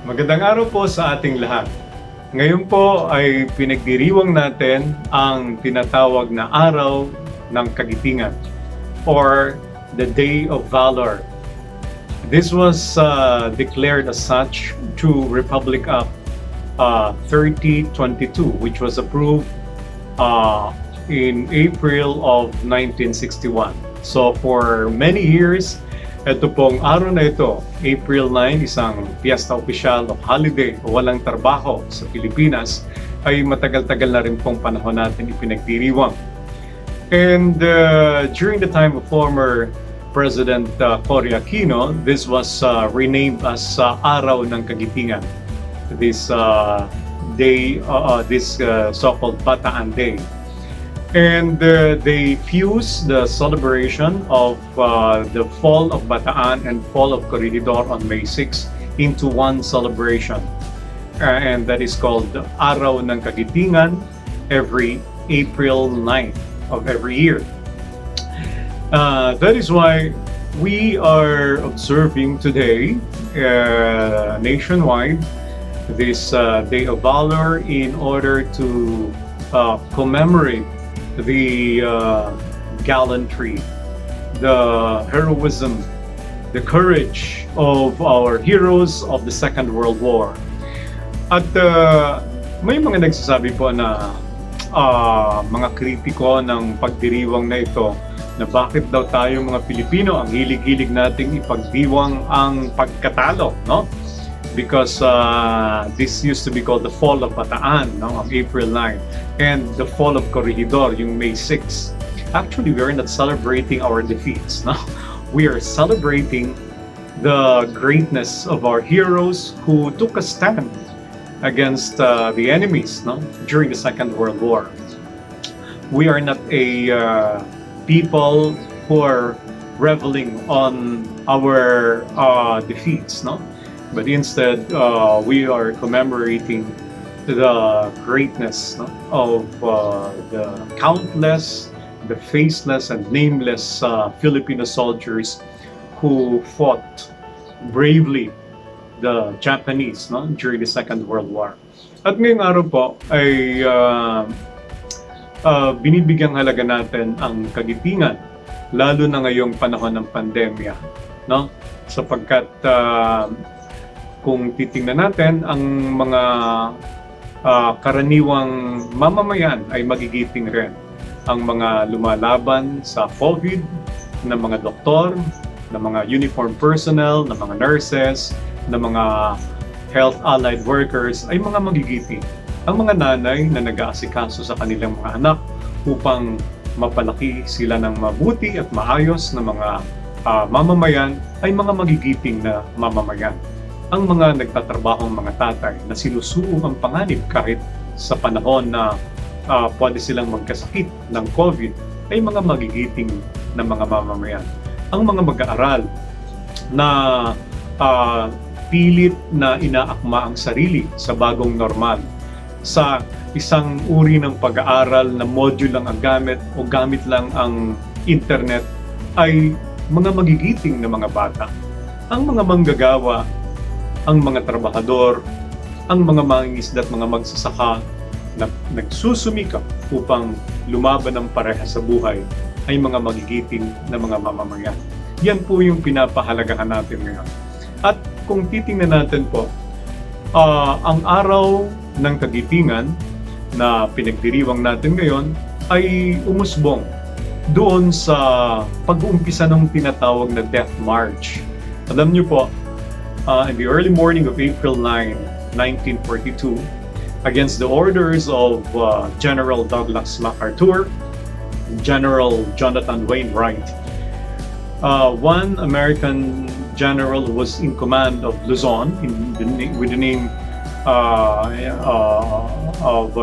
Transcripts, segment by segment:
Magandang araw po sa ating lahat. Ngayon po ay pinagdiriwang natin ang tinatawag na Araw ng Kagitingan or the Day of Valor. This was declared as such to Republic Act 3022, which was approved in April of 1961. So for many years, ito pong araw na ito, April 9, isang piyesta opisyal o holiday o walang trabaho sa Pilipinas, ay matagal-tagal na rin pong panahon natin ipinagdiriwang. And during the time of former President Cory Aquino, this was renamed as Araw ng Kagitingan. This day, this so-called Bataan Day. And they fused the celebration of the fall of Bataan and fall of Corregidor on May 6 into one celebration. And that is called Araw ng Kagitingan every April 9 of every year. That is why we are observing today nationwide this Day of Valor in order to commemorate the gallantry, the heroism, the courage of our heroes of the Second World War. At may mga nagsasabi po na mga kritiko ng pagdiriwang na ito na bakit daw tayo mga Pilipino ang hilig-hilig nating ipagdiwang ang pagkatalo, no? Because this used to be called the Fall of Bataan, no, on April 9, and the Fall of Corregidor, yung May 6. Actually, we are not celebrating our defeats, no? We are celebrating the greatness of our heroes who took a stand against the enemies, no, during the Second World War. We are not a people who are reveling on our defeats, no? But instead, we are commemorating the greatness, no, of the countless, the faceless and nameless Filipino soldiers who fought bravely the Japanese, no, during the Second World War. At ngayong araw po ay binibigyang halaga natin ang kagitingan, lalo na ngayong panahon ng pandemya, no? Sapagkat kung titingnan natin, ang mga karaniwang mamamayan ay magigiting rin. Ang mga lumalaban sa COVID, na mga doktor, na mga uniform personnel, na mga nurses, na mga health allied workers ay mga magigiting. Ang mga nanay na nag-aasikaso sa kanilang mga anak upang mapalaki sila ng mabuti at maayos na mga mamamayan ay mga magigiting na mamamayan. Ang mga nagtatrabahong mga tatay na sinusuong ang panganib kahit sa panahon na pwede silang magkasakit ng COVID ay mga magigiting na mga mamamayan. Ang mga mag-aaral na pilit na inaakma ang sarili sa bagong normal, sa isang uri ng pag-aaral na module lang ang gamit o gamit lang ang internet, ay mga magigiting na mga bata. Ang mga manggagawa, ang mga trabahador, ang mga mangingisda at mga magsasaka na nagsusumikap upang lumaban ng pareha sa buhay ay mga magigiting na mga mamamayan. Yan po yung pinapahalagahan natin ngayon. At kung titingnan natin po, ang araw ng Kagitingan na pinagdiriwang natin ngayon ay umusbong doon sa pag-uumpisa ng tinatawag na Death March. Alam niyo po, in the early morning of April 9, 1942, against the orders of General Douglas MacArthur, General Jonathan Wainwright, one American general who was in command of Luzon with the name of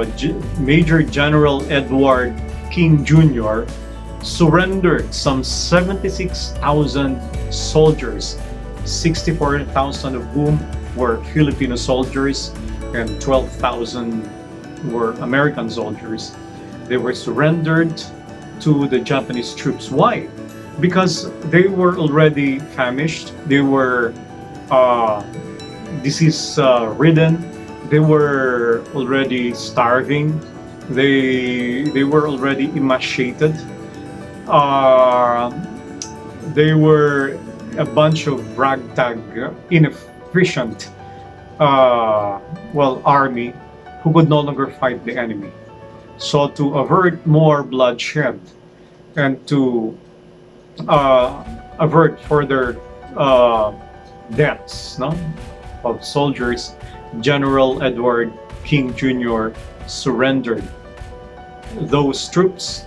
Major General Edward King Jr. surrendered some 76,000 soldiers, 64,000 of whom were Filipino soldiers and 12,000 were American soldiers. They were surrendered to the Japanese troops. Why? Because they were already famished. They were disease ridden. They were already starving. They were already emaciated. Uh, they were a bunch of ragtag, inefficient, army who could no longer fight the enemy. So to avert more bloodshed and to avert further deaths, no, of soldiers, General Edward King Jr. surrendered those troops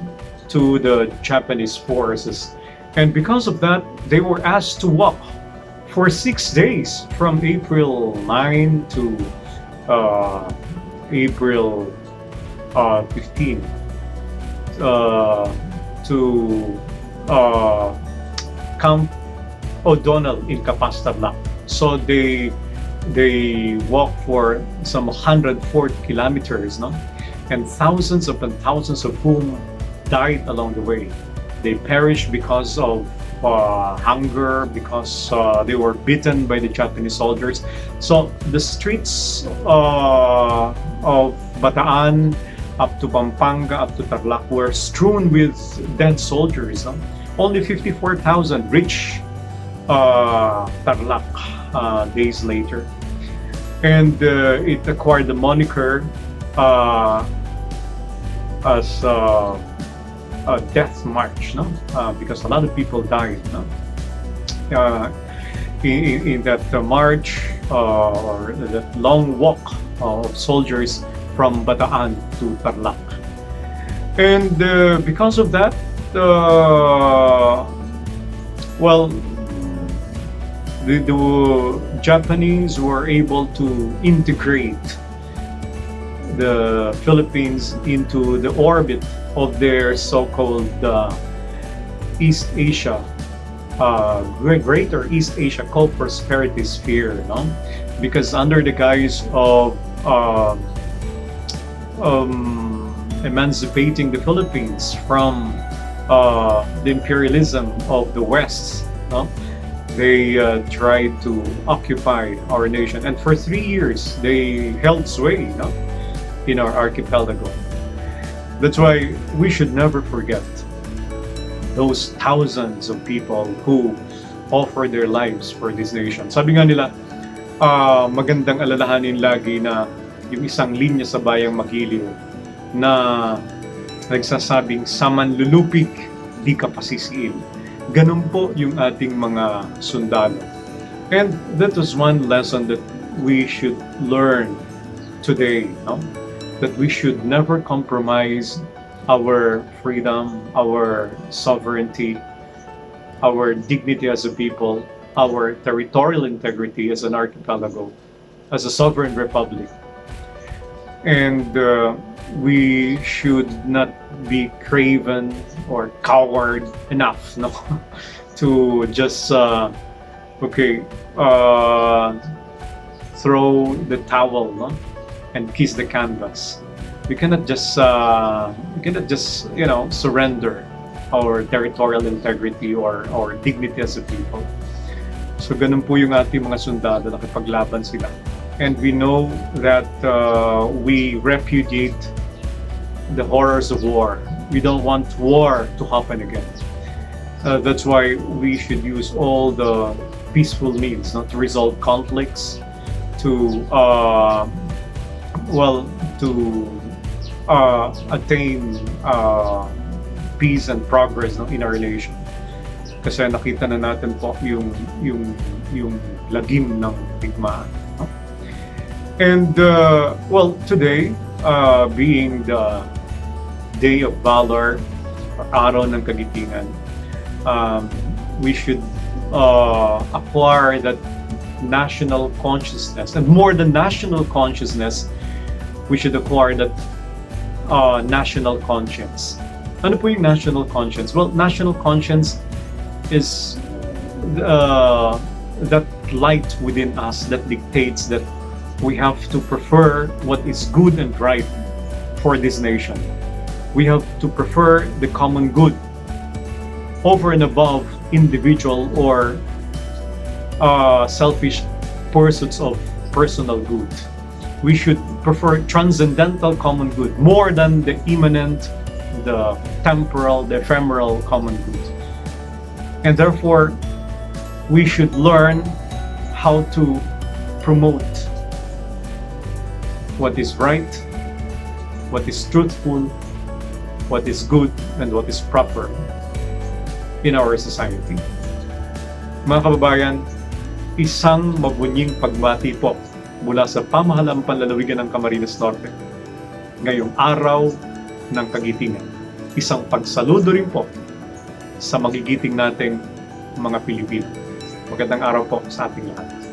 to the Japanese forces. And because of that, they were asked to walk for 6 days from April 9 to April 15 to Camp O'Donnell in Capacitarlac. So they walked for some 140 kilometers, no? And thousands upon thousands of whom died along the way. They perished because of hunger, because they were beaten by the Japanese soldiers. So the streets of Bataan up to Pampanga, up to Tarlac were strewn with dead soldiers. No? Only 54,000 reached Tarlac days later. And it acquired the moniker as a death march, no? Because a lot of people died, no? In that march or that long walk of soldiers from Bataan to Tarlac. And because of that, the Japanese were able to integrate the Philippines into the orbit of their so-called East Asia, Greater East Asia Co-Prosperity Sphere, no? Because under the guise of emancipating the Philippines from the imperialism of the West, no? They tried to occupy our nation, and for 3 years they held sway, no? In our archipelago. That's why we should never forget those thousands of people who offered their lives for this nation. Sabi nga nila, magandang alalahanin lagi na yung isang linya sa bayang magiliw na nagsasabing sa manlulupig, di ka pasisiil. Ganun po yung ating mga sundalo. And that was one lesson that we should learn today, no? That we should never compromise our freedom, our sovereignty, our dignity as a people, our territorial integrity as an archipelago, as a sovereign republic. And we should not be craven or coward enough, no, to just throw the towel, no, and kiss the canvas. We cannot just surrender our territorial integrity or dignity as a people. So ganun po yung ating mga sundalo, nakipaglaban sila. And we know that we repudiate the horrors of war. We don't want war to happen again. That's why we should use all the peaceful means, not to resolve conflicts, to attain peace and progress, no, in our nation. Kasi nakita na natin po yung lagim ng digmaan. No? And today, being the Day of Valor, or Araw ng Kagitingan, we should acquire that national consciousness, and more than national consciousness, we should acquire that national conscience. Ano po yung national conscience? Well, national conscience is that light within us that dictates that we have to prefer what is good and right for this nation. We have to prefer the common good over and above individual or selfish pursuits of personal good. We should prefer transcendental common good more than the immanent, the temporal, the ephemeral common good. And therefore, we should learn how to promote what is right, what is truthful, what is good, and what is proper in our society. Mga kababayan, isang mabunying pagbati po mula sa pamahalaan panlalawigan ng Camarines Norte ngayong araw ng Kagitingan. Isang pagsaludo rin po sa magigiting nating mga Pilipino. Magandang araw po sa ating lahat.